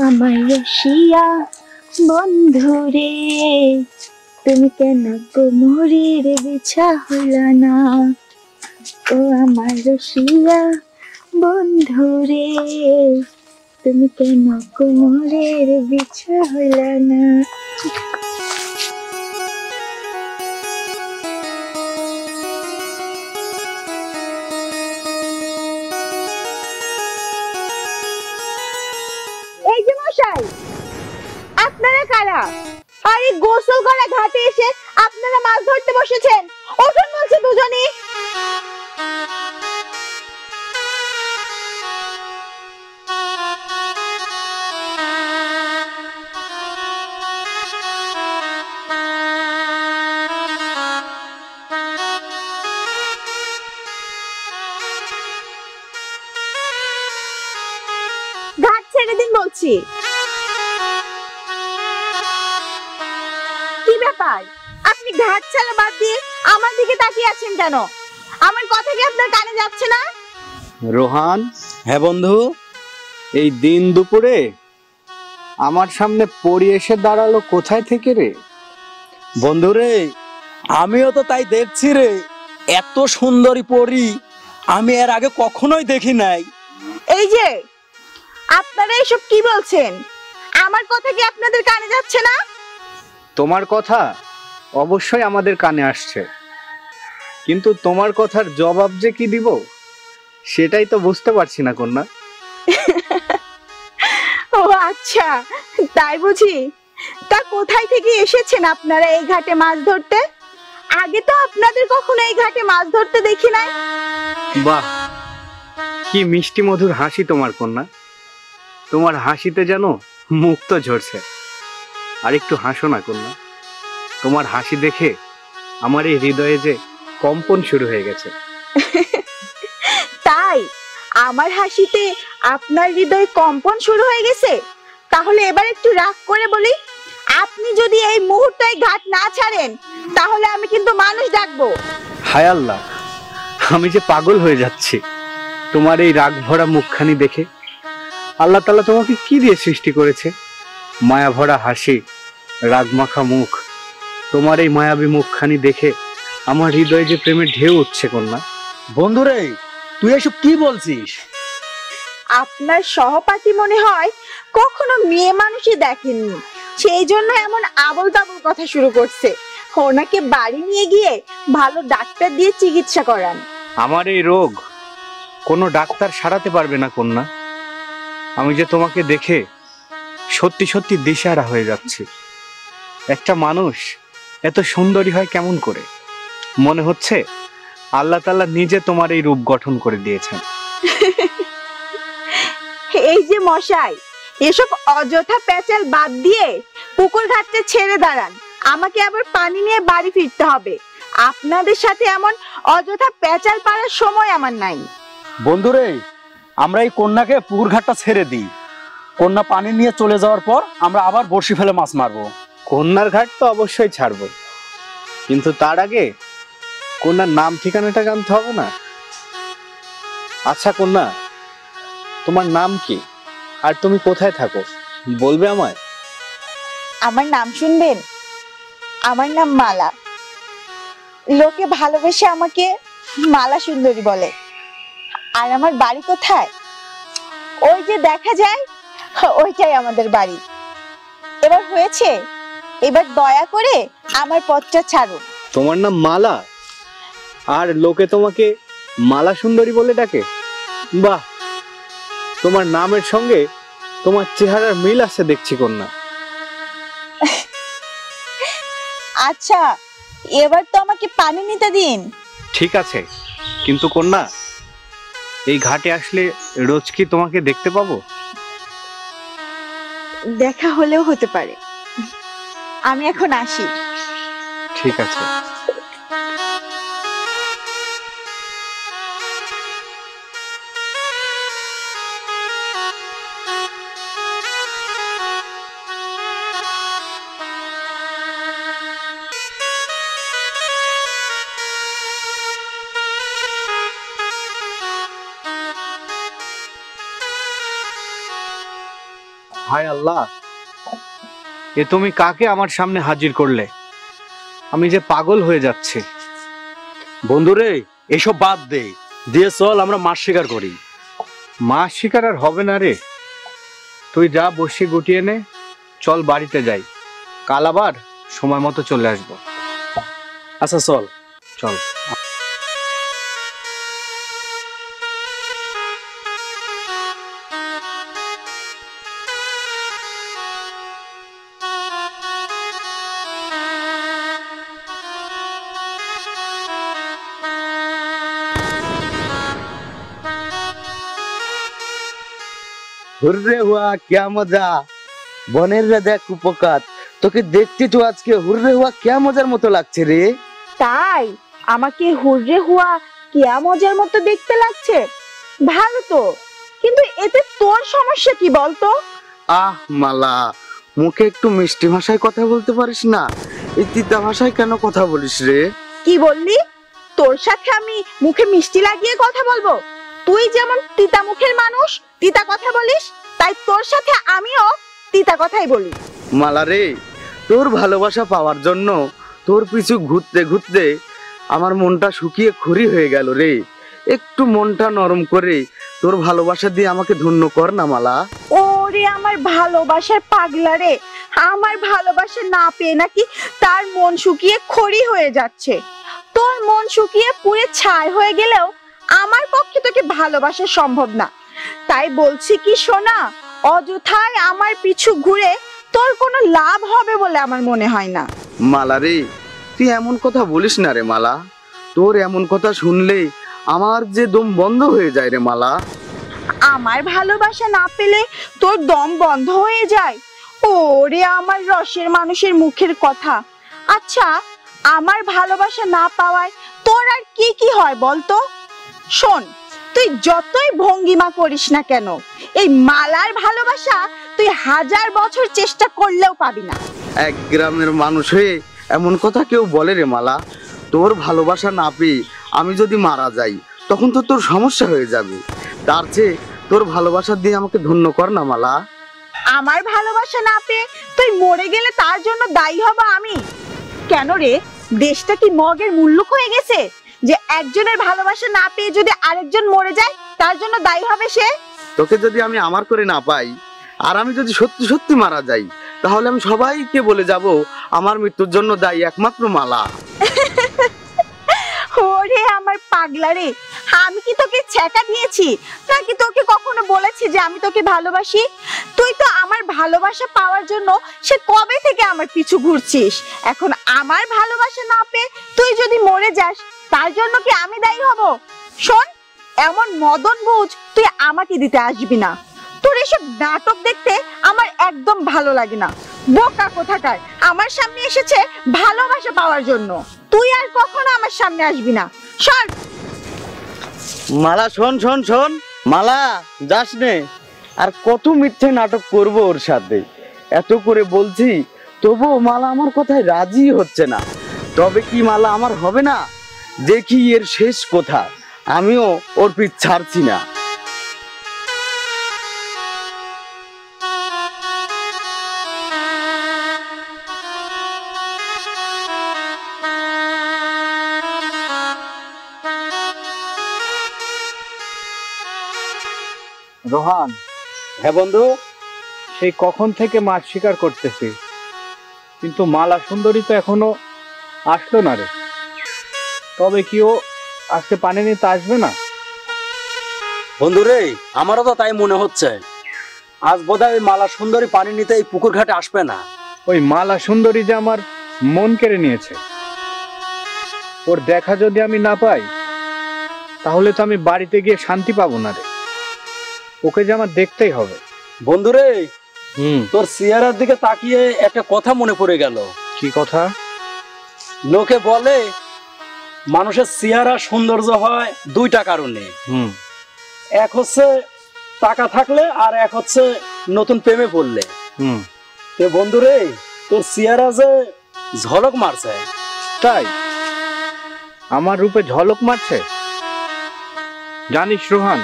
আমার রসিয়া বন্ধুরে, তুমি কেন কোমরের বিছা হইলা না? ও আমার রসিয়া বন্ধুরে, তুমি কেন কোমরের বিছা হইলা না? এই যে মশাই, আপনারা কারা? আর এই গোসল করা ঘাটে এসে আপনারা মাছ ধরতে বসেছেন? ওঠুন বলছি দুজনই। ঘাট ছেড়ে দিন বলছি। কি ব্যাপার, আপনি ঘাট ছাড়া বাদ দিয়ে আমার দিকে তাকিয়ে আছেন কেন? আমার কথা কি আপনার কানে যাচ্ছে না? রোহান, হ্যাঁ বন্ধু, এই দিন দুপুরে আমার সামনে পড়ি এসে দাঁড়ালো কোথায় থেকে রে? বন্ধু রে, আমিও তো তাই দেখছি রে। এত সুন্দরী পরী আমি এর আগে কখনোই দেখি নাই। এই যে আপনারা এসব কি বলছেন? আমার কথা কি আপনাদের কানে যাচ্ছে না? তোমার কথা অবশ্যই আমাদের কানে আসছে, কিন্তু তোমার কথার জবাব যে কি দিব সেটাই তো বুঝতে পারছি না কন্যা। ও আচ্ছা, তাই বুঝি। তা কোথায় থেকে এসেছেন আপনারা এই ঘাটে মাছ ধরতে? আগে তো আপনাদের কখনো এই ঘাটে মাছ ধরতে দেখি নাই। বাহ, কি মিষ্টি মধুর হাসি তোমার কন্যা। তোমার হাসিতে যেন মুক্ত ঝরছে। আর একটু হাসো না কন্যা, তোমার হাসি দেখে আমার এই হৃদয়ে যে কম্পন শুরু হয়ে গেছে। তাই আমার হাসিতে আপনার হৃদয়ে কম্পন শুরু হয়ে গেছে? তাহলে এবার একটু রাগ করে বলি, আপনি যদি এই মুহূর্তে ঘাট না ছাড়েন তাহলে আমি কিন্তু মানুষ ডাকবো। হায় আল্লাহ, আমি যে পাগল হয়ে যাচ্ছি তোমার এই রাগ ভরা মুখখানি দেখে। আল্লাহ তাআলা তোমাকে কি দিয়ে সৃষ্টি করেছে? মায়া ভরা হাসি, রাগ মাখা মুখ। তোমার এই মায়াবী মুখখানি দেখে আমার হৃদয়ে যে প্রেমের ঢেউ উঠছে কন্যা। বন্ধু রে, তুই এসব কি বলছিস? আপনার সহপাঠী মনে হয় কখনো মেয়ে মানুষই দেখেননি, সেই জন্য এমন আবল তাবল কথা শুরু করছে। ওনাকে বাড়ি নিয়ে গিয়ে ভালো ডাক্তার দিয়ে চিকিৎসা করান। আমার এই রোগ কোনো ডাক্তার সারাতে পারবে না কন্যা। আমি যে তোমাকে দেখে সত্যি সত্যি দিশেহারা হয়ে যাচ্ছি। একটা মানুষ এত সুন্দরী হয় কেমন করে? মনে হচ্ছে আল্লাহ তাআলা নিজে তোমার এই রূপ গঠন করে দিয়েছেন। এই যে মশাই, এসব অযথা প্যাচাল বাদ দিয়ে পুকুর ঘাটে ছেড়ে দাঁড়ান। আমাকে আবার পানি নিয়ে বাড়ি ফিরতে হবে। আপনাদের সাথে এমন অযথা প্যাচাল পাড়ার সময় আমার নাই। বন্ধু রে, আমরা এই কন্যাকে পুকুর ঘাটটা ছেড়ে দিই। কন্যা পানি নিয়ে চলে যাওয়ার পর আমরা আবার বড়শি ফেলে মাছ মারবো। কন্যার ঘাট তো অবশ্যই ছাড়বো, কিন্তু তার আগে কন্যার নাম ঠিকানাটা জানতে হবে না? আচ্ছা কন্যা, তোমার নাম কি আর তুমি কোথায় থাকো বলবে আমায়? আমার নাম শুনবেন? আমার নাম মালা। লোকে ভালোবেসে আমাকে মালা সুন্দরী বলে। আর আমার বাড়ি কোথায়? ওই যে দেখা যায়, ওইটাই আমাদের বাড়ি। এবার হয়েছে, এবার দয়া করে আমার পথটা ছাড়ুন। তোমার নাম মালা আর লোকে তোমাকে মালা সুন্দরী বলে ডাকে? বাহ, তোমার নামের সঙ্গে তোমার চেহারার মিল আছে দেখছি কন্যা। আচ্ছা, এবার তো আমাকে পানি নিতে দিন। ঠিক আছে, কিন্তু কন্যা এই ঘাটে আসলে রোজ কি তোমাকে দেখতে পাবো? দেখা হলেও হতে পারে। আমি এখন আসি। ঠিক আছে। হায় আল্লাহ, এ তুমি কাকে আমার সামনে হাজির করলে? আমি যে পাগল হয়ে যাচ্ছি। বন্ধুরে এসব বাদ দে, দিয়ে চল আমরা মাছ শিকার করি। মাছ শিকার আর হবে না রে। তুই যা বসে গুটিয়ে নে, চল বাড়িতে যাই। কাল আবার সময় মতো চলে আসবো। আচ্ছা চল। চল। হুররে হুয়া क्या মজা, বনের রে দেখ উপকার। তোকে দেখতে তো আজকে হুররে হুয়া क्या মজার মতো লাগছে রে। তাই আমাকে হুররে হুয়া কিয়া মজার মতো দেখতে লাগছে? ভালো তো, কিন্তু এতে তোর সমস্যা কি বলতো? আহ মালা, মুখে একটু মিষ্টি ভাষায় কথা বলতে পারিস না? এই তিতা ভাষায় কেন কথা বলিস রে? কি বললি? তোর সাথে আমি মুখে মিষ্টি লাগিয়ে কথা বলবো? তুই যেমন তিতা মুখের মানুষ, তিতা কথা বলিস, তাই তোর সাথে আমিও তিতা কথাই বলি। মালা রে, তোর ভালোবাসা পাওয়ার জন্য তোর পিছু ঘুরতে ঘুরতে আমার মনটা শুকিয়ে খড়ি হয়ে গেল রে। একটু মনটা নরম করে তোর ভালোবাসা দিয়ে আমাকে ধন্য কর না মালা। ওরে আমার ভালোবাসার পাগলা রে, আমার ভালোবাসা না পেয়ে নাকি তার মন শুকিয়ে খড়ি হয়ে যাচ্ছে। তোর মন শুকিয়ে পুড়ে ছাই হয়ে গেলেও আমার পক্ষে তোকে ভালোবাসা সম্ভব না। তাই বলছি কি সোনা, অযথায় আমার পিছু ঘুরে তোর কোনো লাভ হবে বলে আমার মনে হয় না। মালা রে, তুই এমন কথা বলিস না রে মালা। তোর এমন কথা শুনলে আমার যে দম বন্ধ হয়ে যায় রে মালা। আমার ভালোবাসা না পেলে তোর দম বন্ধ হয়ে যায়? ওরে আমার রসের মানুষের মুখের কথা। আচ্ছা, আমার ভালোবাসা না পাওয়ায় তোর আর কি কি হয় বলতো? শোন, তুই যতই ভঙ্গিমা করিস না কেন, এই মালার ভালোবাসা তুই 1000 বছর চেষ্টা করলেও পাবি না। এক গ্রামের মানুষ হয়ে এমন কথা কেউ বলে রে মালা? তোর ভালোবাসা না পেয়ে আমি যদি মারা যাই তখন তো তোর সমস্যা হয়ে যাবে। তার চেয়ে তোর ভালোবাসা দিয়ে আমাকে ধন্য কর না মালা। আমার ভালোবাসা না পেয়ে তুই মরে গেলে তার জন্য দায়ী হব আমি? কেন রে, দেশটা কি মগের মুল্লুক হয়ে গেছে যে একজনের ভালোবাসা না পেয়ে যদি আরেকজন মরে যায় তার জন্য দায়ী হবে সে? তোকে যদি আমি আমার করে না পাই আর আমি যদি সত্যি সত্যি মারা যাই, তাহলে আমি সবাইকে বলে যাব আমার মৃত্যুর জন্য দায়ী একমাত্র মালা। ওরে আমার পাগলা রে, আমি কি তোকে ছ্যাঁকা দিয়েছি নাকি তোকে কখনো বলেছি যে আমি তোকে ভালোবাসি? তুই তো আমার ভালোবাসা পাওয়ার জন্য সে কবে থেকে আমার পিছু ঘুরছিস। এখন আমার ভালোবাসা না পেয়ে তুই যদি মরে যাস তার জন্য কি আমি দায়ী হব? শোন, এমন মদন বুঝ তুই আমাকে দিতে আসবি না। তোর এসব নাটক দেখতে আমার একদম ভালো লাগে না। বোকা কোথাকার, আমার সামনে এসেছে ভালোবাসা পাওয়ার জন্য। তুই আর কখনো আমার সামনে আসবি না, সর। মালা শোন শোন শোন, মালা যাস নে। আর কত মিথ্যে নাটক করব ওর সাথে? এত করে বলছি তবুও মালা আমার কথায় রাজি হচ্ছে না। তবে কি মালা আমার হবে না? দেখি এর শেষ কথা। আমিও ওর পিছ ছাড়ছি না। রোহান, হ্যাঁ বন্ধু। সেই কখন থেকে মাছ শিকার করতেছি, কিন্তু মালা সুন্দরী তো এখনো আসলো না রে। তবে কি ও আজকে পানি নিতে আসবে না? বন্ধু রে, আমারও তো তাই মনে হচ্ছে। আজ বোধহয় মালা সুন্দরী পানি নিতে এই পুকুর ঘাটে আসবে না। ওই মালা সুন্দরী যে আমার মন কেড়ে নিয়েছে, ওর দেখা যদি আমি না পাই তাহলে তো আমি বাড়িতে গিয়ে শান্তি পাবো না রে। ওকে যে আমার দেখতেই হবে। বন্ধু রে, তোর চেহারার দিকে তাকিয়ে একটা কথা মনে পড়ে গেল। কি কথা? লোকে বলে মানুষের চেহারা সৌন্দর্য হয় দুইটা কারণে। এক হচ্ছে টাকা থাকলে, আর এক হচ্ছে নতুন প্রেমে পড়লে। তো বন্ধু রে, তোর চেহারা যে ঝলক মারছে। তাই আমার রূপে ঝলক মারছে? জানিস রোহান,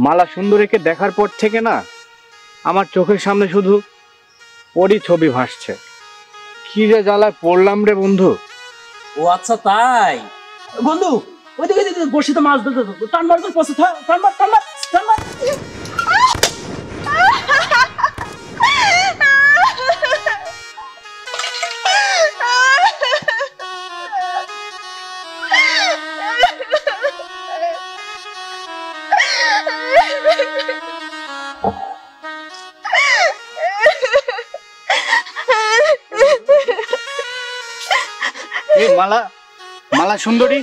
মালা সুন্দরীকে দেখার পর থেকে না আমার চোখের সামনে শুধু ওরই ছবি ভাসছে। কি যে জ্বালায় পড়লাম রে বন্ধু। ও আচ্ছা তাই। বন্ধু ওইদিকে বসিতে মাছ ধরতে টান মার করে পছন্দ টান মার টান মার টান মার। এই মালা, মালা সুন্দরী,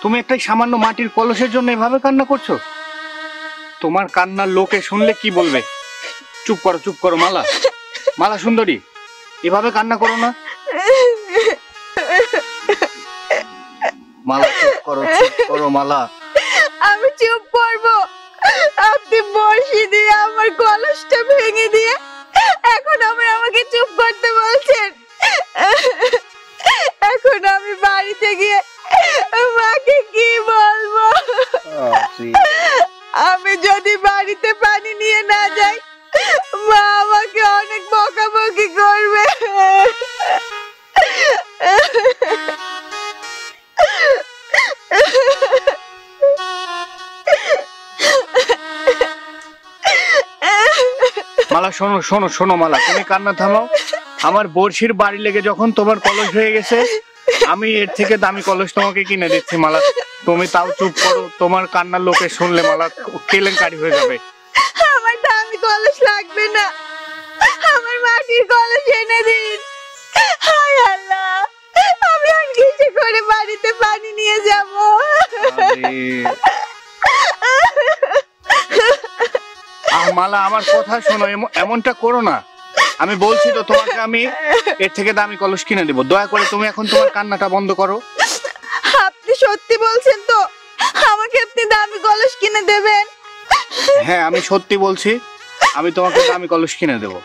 তুমি একটা সামান্য মাটির কলসের জন্য এভাবে কান্না করছো? তোমার কান্না লোকে শুনলে কি বলবে? চুপ করো, চুপ করো মালা। মালা সুন্দরী, এভাবে কান্না করো না। মালা চুপ করো, চুপ করো মালা। আমি চুপ করবো? আপনি বড়শি দিয়ে আমার কলসটা ভেঙে দিয়ে এখন আমাকে চুপ করতে বলছেন? এখন আমি বাড়িতে গিয়ে মাকে কি বলবো? আমি যদি বাড়িতে পানি নিয়ে না যাই, মা আমাকে অনেক বকাবকি করবে। মালা শোনো শোনো শোনো মালা, তুমি কান্না থামাও। আমার বড়শির বাড়ি লেগে যখন তোমার কলস হয়ে গেছে, আমি এর থেকে দামি কলস তোমাকে কিনে দিচ্ছি মালা। তুমি তাও চুপ করো, তোমার কান্নার লোকে শুনলে মালা কেলেঙ্কারি হয়ে যাবে। আমার দামি কলস লাগবে না, আমার মাটির কলস এনে দিন। হায় আল্লাহ, আমি আর কিসে করে বাড়িতে পানি নিয়ে যাব? মালা আমার কথা শোনো, এমনটা করো না। আমি বলছি তো তোমাকে আমি এর থেকে দামি কলস কিনে দেবো। দয়া করে তুমি এখন তোমার কান্নাটা বন্ধ করো। আপনি সত্যি বলছেন তো? আমাকে আপনি দামি কলস কিনে দেবেন? হ্যাঁ, আমি সত্যি বলছি, আমি তোমাকে দামি কলস কিনে দেবো।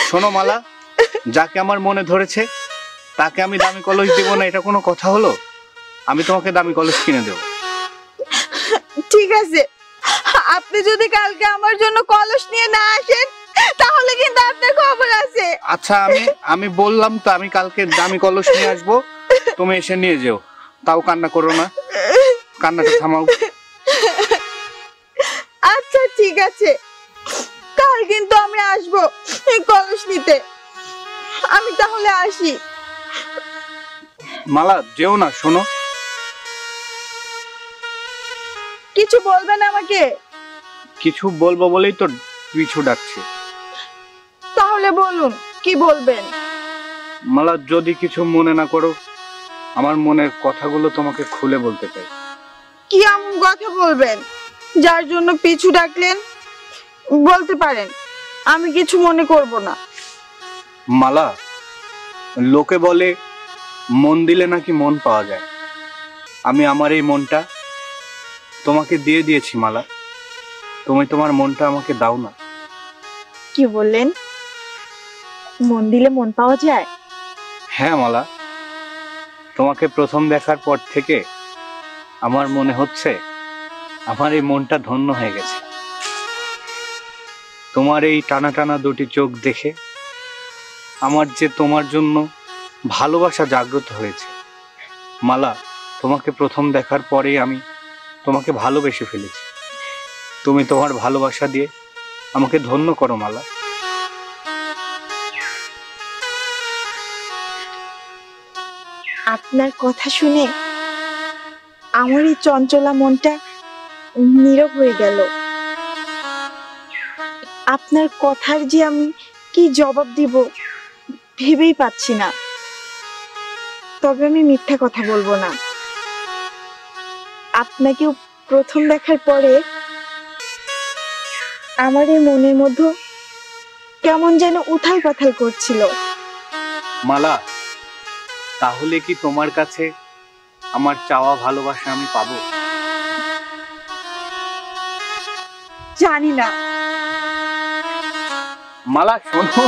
শোনো মালা, যাকে আমার মনে ধরেছে তাকে আমি দামি কলস দিব না, এটা কোনো কথা হলো? আমি তোমাকে দামি কলস কিনে দেবো। ঠিক আছে, আপনি যদি কালকে আমার জন্য কলস নিয়ে না আসেন তাহলে কিন্তু আপনার খবর আছে। আচ্ছা, আমি বললাম তো আমি কালকে দামি কলস নিয়ে আসবো, তুমি এসে নিয়ে যেও। তাও কান্না করো না, কান্নাটা থামাও। আচ্ছা ঠিক আছে, কাল কিন্তু আমি আসবো এই কলস নিতে। আমি তাহলে আসি। মালা যেও না, শোনো। কিছু বলবেন আমাকে? কিছু বলবো বলেই তো পিছু ডাকছি। তাহলে বলুন, কি বলবেন? মালা, যদি কিছু মনে না করো, আমার মনের কথাগুলো তোমাকে খুলে বলতে চাই। কি এমন কথা বলবেন যার জন্য পিছু ডাকলেন? বলতে পারেন, আমি কিছু মনে করব না। মালা, লোকে বলে মন দিলে নাকি মন পাওয়া যায়। আমি আমার এই মনটা তোমাকে দিয়ে দিয়েছি মালা। তুমি তোমার মনটা আমাকে দাও না। কি বললেন? মন দিলে মন পাওয়া যায়? হ্যাঁ মালা, তোমাকে প্রথম দেখার পর থেকে আমার মনে হচ্ছে আমার এই মনটা ধন্য হয়ে গেছে। তোমার এই টানা টানা দুটি চোখ দেখে আমার যে তোমার জন্য ভালোবাসা জাগ্রত হয়েছে। মালা, তোমাকে প্রথম দেখার পরেই আমি তোমাকে ভালোবেসে ফেলেছি। তুমি তোমার ভালোবাসা দিয়ে আমাকে ধন্য করো মালা। আপনার কথা শুনে আমার এই চঞ্চলা মনটা নীরব হয়ে গেল। আপনার কথার যে আমি কি জবাব দিব ভেবেই পাচ্ছি না। তবে আমি মিথ্যা কথা বলবো না। আপনাকেও প্রথম দেখার পরে আমার এই মনের মধ্যে কেমন যেন উথাল পাথাল করছিল। মালা, তাহলে কি তোমার কাছে আমার চাওয়া ভালোবাসা আমি পাবো? জানি না। মালা শোনো,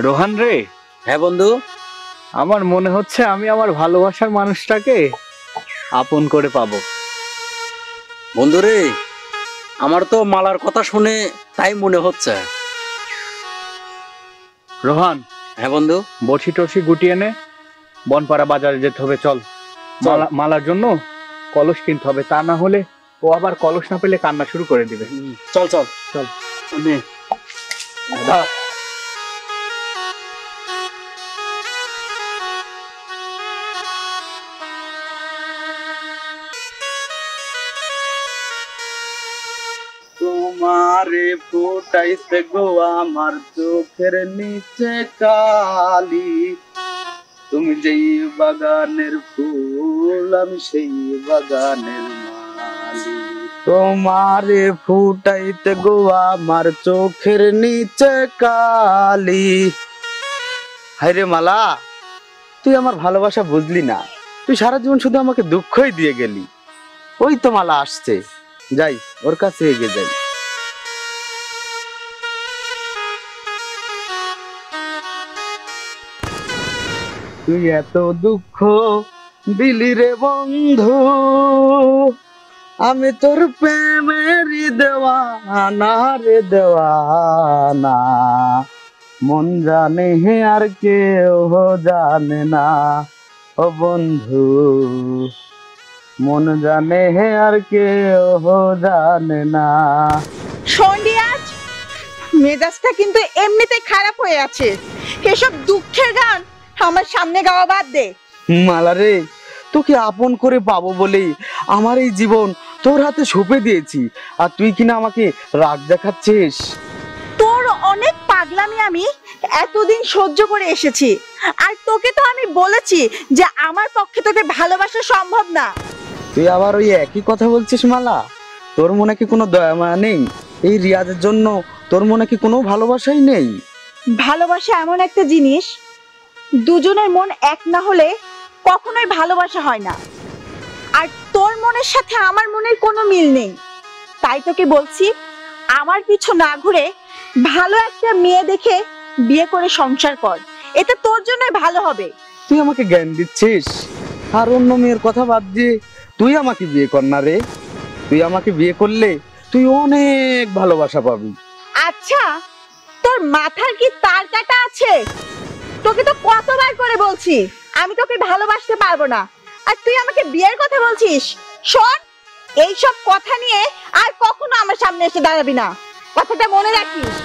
রোহান রে। হ্যাঁ বন্ধু। আমার মনে হচ্ছে আমি আমার ভালোবাসার মানুষটাকে আপন করে পাবো। বন্ধুরে, আমার তো মালার কথা শুনে তাই মনে হচ্ছে। রোহান, হ্যাঁ বন্ধু। বড়শি টড়শি গুটিয়ে নে, বনপাড়া বাজারে যেতে হবে, চল। মালার জন্য কলস কিনতে হবে, তা না হলে ও আবার কলস না পেলে কান্না শুরু করে দিবে। চল চল চল। নে। তোমারে ফুটাইছে গো আমার চোখের নিচে কালি, তুমি যেই বাগানের ফুল আমি সেই বাগানের মালি। তোমারে ফুটাইতে গো আমার চোখের নিচে কালি। হায়রে মালা, তুই আমার ভালোবাসা বুঝলি না, তুই সারা জীবন শুধু আমাকে দুঃখই দিয়ে গেলি। ওই তো মালা আসছে, যাই ওর কাছে এগিয়ে যাই। তুই এত দুঃখ দিলি রে বন্ধু, আমি তোর প্রেমেরই দেওয়ানা রে দেওয়ানা। মন জানে হে আর কেউ জানে না ও বন্ধু, মন জানে হে আর কেউ জানে না। সন্ডিয়াজ, মেজাজটা কিন্তু এমনিতে খারাপ হয়ে আছে। এসব দুঃখের গান আমার সামনে গাওয়া বাদ দে। মালা রে, তোকে আপন করে পাবো বলেই আমার এই জীবন তোর হাতে সঁপে দিয়েছি, আর তুই কিনা আমাকে রাগ দেখাচ্ছিস। তোর অনেক পাগলামি আমি এতদিন সহ্য করে এসেছি, আর তোকে তো আমি বলেছি যে আমার পক্ষে তোকে ভালোবাসা সম্ভব না। তুই আবার ওই একই কথা বলছিস মালা? তোর মনে কি কোনো দয়া মায়া নেই? এই রিয়াজের জন্য তোর মনে কি কোনো ভালোবাসাই নেই? ভালোবাসা এমন একটা জিনিস, দুজনের মন এক না হলে কখনোই ভালোবাসা হয় না। আর তোর মনের সাথে আমার মনের কোনো মিল নেই, তাই তোকে বলছি আমার পিছু না ঘুরে ভালো একটা মেয়ে দেখে বিয়ে করে সংসার কর, এতে তোর জন্যই ভালো হবে। তুই আমাকে জ্ঞান দিচ্ছিস? আর অন্য মেয়ের কথা বাদ দিয়ে তুই আমাকে বিয়ে কর না রে। তুই আমাকে বিয়ে করলে তুই অনেক ভালোবাসা পাবি। আচ্ছা, তোর মাথার কি তার কাটা আছে? তোকে তো কতবার করে বলছি আমি তোকে ভালোবাসতে পারবো না, আর তুই আমাকে বিয়ের কথা বলছিস। শোন, এইসব কথা নিয়ে আর কখনো আমার সামনে এসে দাঁড়াবি না, কথাটা মনে রাখিস।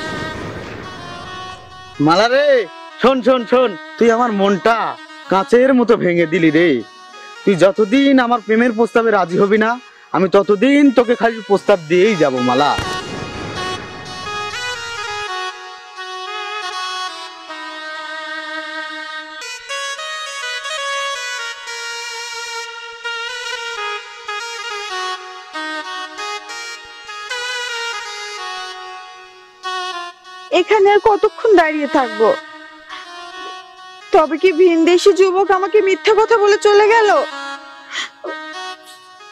মালা রে, শোন শোন শোন, তুই আমার মনটা কাঁচের মতো ভেঙে দিলি রে। তুই যতদিন আমার প্রেমের প্রস্তাবে রাজি হবি না, আমি ততদিন তোকে খালি প্রস্তাব দিয়েই যাব মালা। এখানে আর কতক্ষণ দাঁড়িয়ে থাকবো? তবে কি ভিনদেশী যুবক আমাকে মিথ্যা কথা বলে চলে গেল?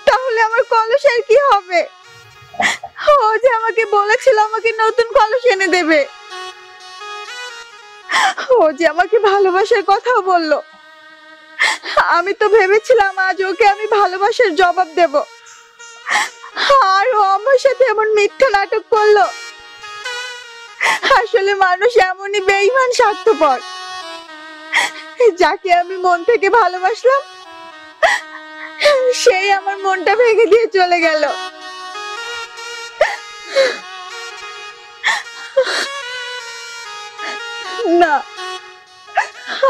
তাহলে আমার কলসের কি হবে? ও যে আমাকে বলেছিল আমাকে নতুন কলস এনে দেবে, ও যে আমাকে ভালোবাসার কথাও বললো, আমি তো ভেবেছিলাম আজ ওকে আমি ভালোবাসার জবাব দেব, আর ও আমার সাথে এমন মিথ্যা নাটক করলো। আসলে মানুষ এমনই বেঈমান স্বার্থপর, যাকে আমি মন থেকে ভালোবাসলাম সেই আমার মনটা ভেঙে দিয়ে চলে গেল। না,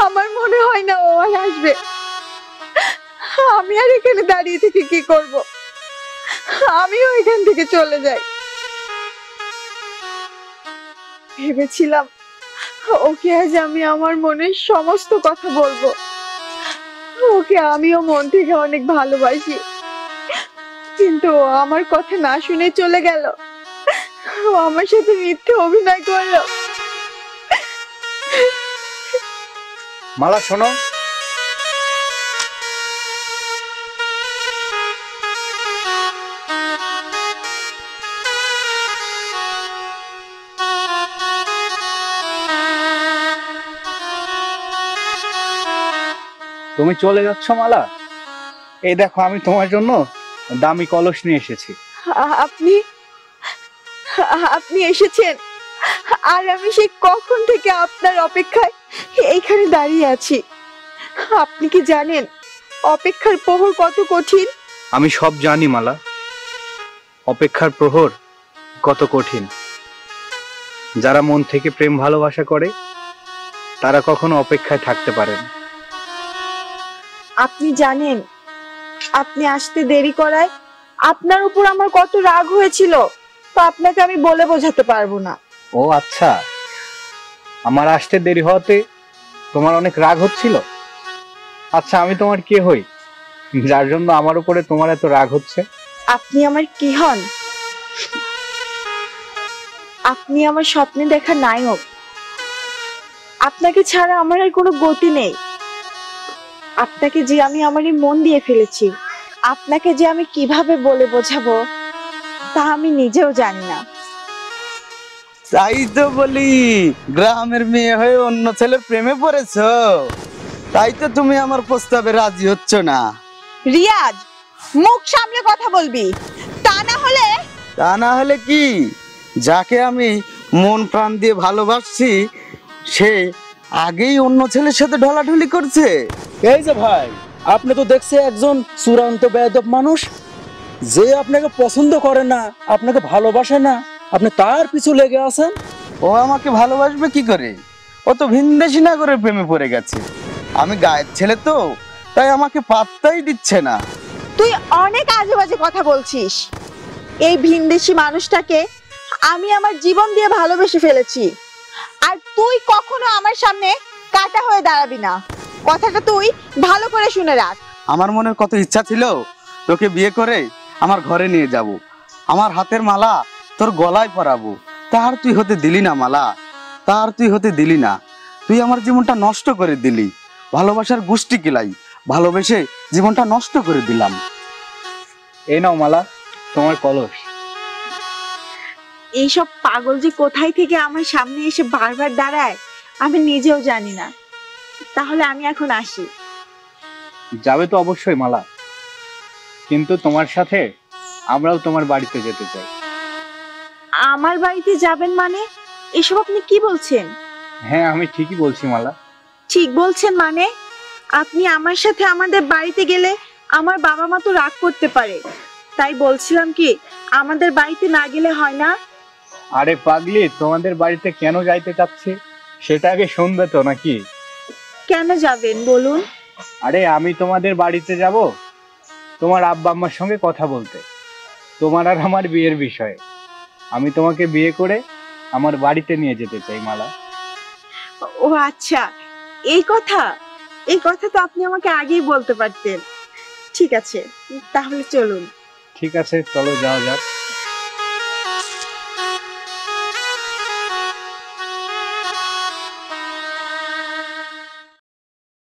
আমার মনে হয় না ও আর আসবে। আমি আর এখানে দাঁড়িয়ে থেকে কি করব? আমিও এখান থেকে চলে যাই। ভেবেছিলাম ওকে আজ আমি আমার মনের সমস্ত কথা বলবো, ওকে আমিও মন থেকে অনেক ভালোবাসি, কিন্তু ও আমার কথা না শুনে চলে গেল। ও আমার সাথে মিথ্যে অভিনয় করলো। মালা শোনো, তুমি চলে যাচ্ছ মালা? এই দেখো আমি তোমার জন্য দামি কলস নিয়ে এসেছি। আপনি আপনি এসেছেন, আর আমি সেই কখন থেকে আপনার অপেক্ষায় এইখানে দাঁড়িয়ে আছি। আপনি কি জানেন অপেক্ষার প্রহর কত কঠিন? আমি সব জানি মালা, অপেক্ষার প্রহর কত কঠিন। যারা মন থেকে প্রেম ভালোবাসা করে তারা কখনো অপেক্ষায় থাকতে পারে না। আপনি জানেন আপনি আসতে দেরি করায় আপনার উপর আমার কত রাগ হয়েছিল, তো আপনাকে আমি বলে বোঝাতে পারবো না। ও আচ্ছা, আমার আসতে দেরি হওয়াতে তোমার অনেক রাগ হচ্ছিল। আচ্ছা, আমি তোমার কে হই যার জন্য আমার উপরে তোমার এত রাগ হচ্ছে? আপনি আমার কি হন? আপনি আমার স্বপ্নে দেখা নায়ক। আপনাকে ছাড়া আমার আর কোনো গতি নেই। আপনাকে যে আমি আমারই মন দিয়ে ফেলেছি, আপনাকে যে আমি কিভাবে বলে বোঝাবো তা আমি নিজেও জানি না। তাই তো বলি, গ্রামের মেয়ে হয়ে অন্য ছেলের প্রেমে পড়েছো, তাই তো তুমি আমার প্রস্তাবে রাজি হচ্ছ না। রিয়াজ, মুখ সামলে কথা বলবি, তা না হলে কি, যাকে আমি মন প্রাণ দিয়ে ভালোবাসছি সে আগেই অন্য ছেলের সাথে ঢলাঢলি করছে। এই যে ভাই, আপনি তো দেখছে একজন চূড়ান্ত বেয়াদব মানুষ, যে আপনাকে পছন্দ করে না, আপনাকে ভালোবাসে না, আপনি তার পিছু লেগে আছেন। ও আমাকে ভালোবাসবে কি করে? ও তো ভিনদেশী নাগরের প্রেমে পড়ে গেছে। আমি গায়ের ছেলে তো, তাই আমাকে পাত্তাই দিচ্ছে না। তুই অনেক আজে বাজে কথা বলছিস। এই ভিনদেশী মানুষটাকে আমি আমার জীবন দিয়ে ভালোবেসে ফেলেছি, আর তুই কখনো আমার সামনে কাটা হয়ে দাঁড়াবি না। কথাটা তুই ভালো করে শুনে রাখ। আমার মনের কত ইচ্ছা ছিল তোকে বিয়ে করে আমার ঘরে নিয়ে যাব, আমার হাতের মালা তোর গলায় পরাবো, তার তুই হতে দিলি না মালা, তার তুই হতে দিলি না। তুই আমার জীবনটা নষ্ট করে দিলি, ভালোবাসার গোষ্ঠী কিলাই ভালোবেসে জীবনটা নষ্ট করে দিলাম। এই নাও মালা, তোমার কলস। এইসব পাগল যে কোথায় থেকে আমার সামনে এসে বারবার দাঁড়ায় আমি নিজেও জানি না। তাহলে আমি এখন আসি। যাবে তো অবশ্যই মালা, কিন্তু তোমার সাথে আমরাও তোমার বাড়িতে যেতে চাই। আমার বাড়িতে যাবেন মানে? এসব আপনি কি বলছেন? হ্যাঁ, আমি ঠিকই বলছি মালা। ঠিক বলছেন মানে? আপনি আমার সাথে আমাদের বাড়িতে গেলে আমার বাবা মা তো রাগ করতে পারে, তাই বলছিলাম কি আমাদের বাড়িতে না গেলে হয় না? আরে পাগলি, তোমাদের বাড়িতে কেন যাইতে চাচ্ছি সেটা আগে শুনবে তো নাকি? কেন যাবেন বলুন? আরে আমি তোমাদের বাড়িতে যাব তোমার আব্বা আম্মার সঙ্গে কথা বলতে, তোমার আর আমার বিয়ের বিষয়ে। আমি তোমাকে বিয়ে করে আমার বাড়িতে নিয়ে যেতে চাই মালা। ও আচ্ছা, এই কথা। এই কথা তো আপনি আমাকে আগেই বলতে পারতেন। ঠিক আছে, তাহলে চলুন। ঠিক আছে, চলো যাওয়া যাক।